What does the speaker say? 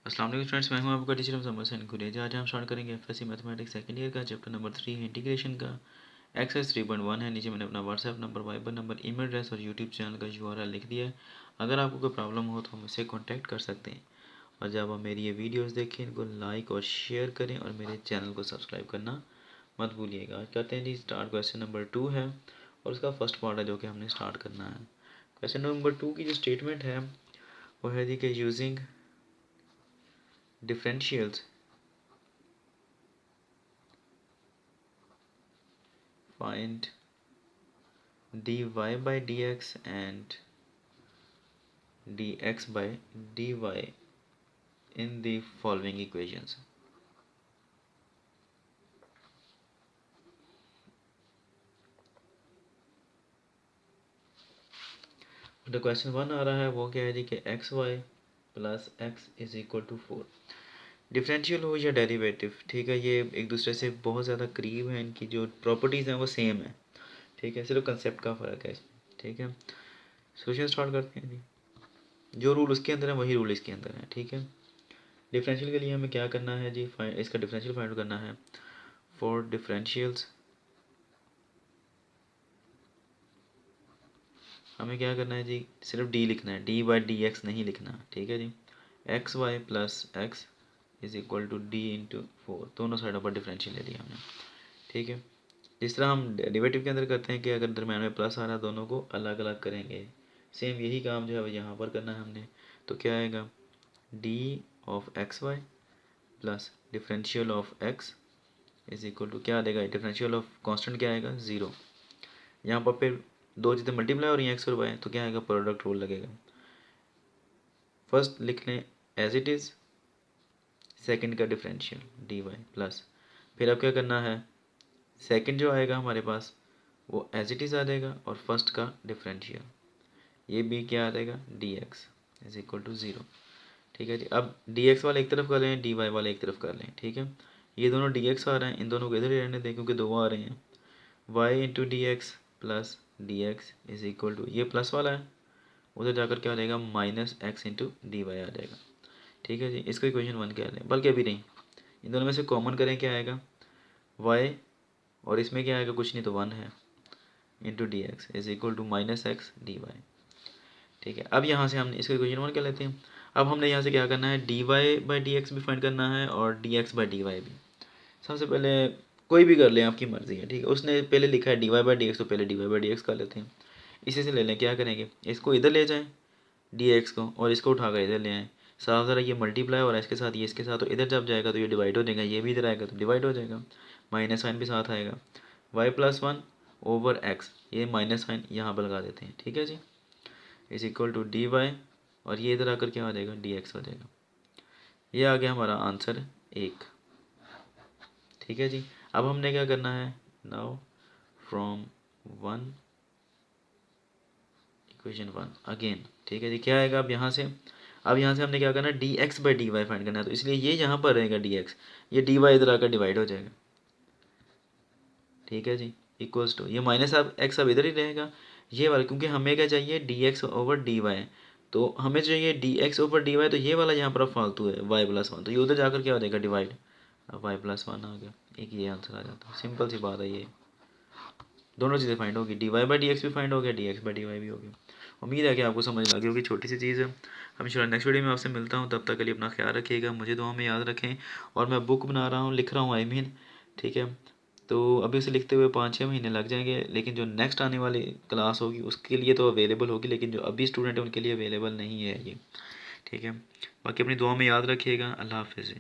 अस्सलाम वालेकुम स्टूडेंट्स, मैं हूं आपका टीचर मोहम्मद हसन कुरैशी। आज हम स्टार्ट करेंगे एफएससी मैथमेटिक्स सेकंड ईयर का चैप्टर नंबर 3 है इंटीग्रेशन का। एक्सरसाइज 3.1 है। नीचे मैंने अपना WhatsApp number, Viber number, email address और यूट्यूब चैनल का यूआरएल लिख दिया है। अगर आपको कोई प्रॉब्लम हो तो मुझसे कॉन्टैक्ट कर सकते हैं। और जब आप मेरी ये वीडियोज़ देखें इनको लाइक और शेयर करें और मेरे चैनल को सब्सक्राइब करना मत भूलिएगा। आज करते हैं जी स्टार्ट। क्वेश्चन नंबर 2 है और उसका फर्स्ट पार्ट है जो कि हमने स्टार्ट करना है। क्वेश्चन नंबर 2 की जो स्टेटमेंट है वो है जी कि using differentials find dy by dx and dx by dy in the following equations. तो क्वेश्चन 1 आ रहा है वो क्या है जी कि x y plus x is equal to 4। Differential हो या डेरिवेटिव, ठीक है, ये एक दूसरे से बहुत ज़्यादा करीब है, इनकी जो प्रॉपर्टीज़ हैं वो सेम है, ठीक है, सिर्फ कंसेप्ट का फ़र्क है इसमें, ठीक है। सोल्यूशन स्टार्ट करते हैं जी। जो रूल उसके अंदर है वही रूल इसके अंदर है, ठीक है। डिफरेंशियल के लिए हमें क्या करना है जी, इसका डिफरेंशियल फाइंड करना है। फॉर डिफरेंशियल्स हमें क्या करना है जी, सिर्फ डी लिखना है, डी बाई डी एक्स नहीं लिखना, ठीक है जी। X y plus x is equal to d into 4, दोनों साइडों पर डिफरेंशियल ले लिया हमने, ठीक है। जिस तरह हम डेरिवेटिव के अंदर करते हैं कि अगर दरम्यान में प्लस आ रहा है दोनों को अलग अलग करेंगे, सेम यही काम जो है वो यहाँ पर करना है हमने। तो क्या आएगा, d of x y plus differential of x is equal to क्या आ जाएगा, डिफरेंशियल ऑफ कांस्टेंट क्या आएगा, 0। यहाँ पर फिर दो चीज़ें मल्टीप्लाई हो रही हैं एक्स और वाई, तो क्या आएगा, प्रोडक्ट रूल लगेगा। फर्स्ट लिख लें एज इट इज़, सेकंड का डिफरेंशियल डी वाई प्लस, फिर अब क्या करना है, सेकंड जो आएगा हमारे पास वो एज इट इज़ आ जाएगा और फर्स्ट का डिफरेंशियल ये भी क्या आ जाएगा, d x is equal to 0, ठीक है जी। अब डी एक्स वाले एक तरफ कर लें, डी वाई वाले एक तरफ कर लें, ठीक है। ये दोनों डी एक्स आ रहे हैं, इन दोनों को इधर ही रहने दें क्योंकि दो आ रहे हैं। Y into d x plus d x is equal to, ये प्लस वाला है उधर जाकर क्या आ जाएगा, minus x into d y आ जाएगा, ठीक है जी। इसको इक्वेशन 1 कह लें, बल्कि अभी नहीं, इन दोनों में से कॉमन करें क्या आएगा, वाई और इसमें क्या आएगा, कुछ नहीं तो 1 है, into d x is equal to minus x d y, ठीक है। अब यहाँ से हमने इसको इक्वेशन 1 कह लेते हैं। अब हमने यहाँ से क्या करना है, d y by d x भी फाइंड करना है और d x by d y भी। सबसे पहले कोई भी कर लें, आपकी मर्ज़ी है, ठीक है। उसने पहले लिखा है d y by d x, तो पहले d y by d x कर लेते हैं। इसी से ले लें, क्या करेंगे, इसको इधर ले जाएं डी एक्स को और इसको उठाकर इधर ले आएँ। साफ ज़रा ये मल्टीप्लाई हो रहा है इसके साथ, ये इसके साथ, तो इधर जब जाएगा तो ये डिवाइड हो जाएगा, ये भी इधर आएगा तो डिवाइड हो जाएगा, माइनस साइन भी साथ आएगा। वाई प्लस 1 ओवर एक्स, ये माइनस साइन यहाँ पर लगा देते हैं, ठीक है जी, is equal to d y और ये इधर आकर क्या आ जाएगा, डी एक्स हो जाएगा। ये आ गया हमारा आंसर 1, ठीक है जी। अब हमने क्या करना है, नाउ फ्रॉम 1 इक्वेशन 1 अगेन, ठीक है जी। क्या आएगा अब यहाँ से, अब यहाँ से हमने क्या करना है, d x by d y find करना है, तो इसलिए ये यहाँ पर रहेगा डी एक्स, ये डी वाई इधर आकर डिवाइड हो जाएगा, ठीक है जी। इक्वल्स टू ये माइनस अब एक्स अब इधर ही रहेगा, ये वाला, क्योंकि हमें क्या चाहिए, d x over d y, तो हमें चाहिए d x over d y, तो ये वाला यहाँ पर फालतू है वाई प्लस 1, तो ये उधर जाकर क्या हो जाएगा, डिवाइड। अब वाई प्लस 1 आ गया, एक ये आंसर आ जाता है, सिंपल सी बात है। ये दोनों चीज़ें फाइंड होगी, d y by d x भी फाइंड हो गया, d x by d y भी हो गया। उम्मीद है कि आपको समझ लगी होगी, छोटी सी चीज़ है। हम इंशाल्लाह नेक्स्ट वीडियो में आपसे मिलता हूँ, तब तक के लिए अपना ख्याल रखिएगा, मुझे दुआ में याद रखें। और मैं बुक बना रहा हूँ, लिख रहा हूँ, आई मीन, ठीक है। तो अभी उसे लिखते हुए 5-6 महीने लग जाएंगे, लेकिन जो नेक्स्ट आने वाली क्लास होगी उसके लिए तो अवेलेबल होगी, लेकिन जो अभी स्टूडेंट है उनके लिए अवेलेबल नहीं है ये, ठीक है। बाकी अपनी दुआ में याद रखिएगा। अल्लाह हाफिज़।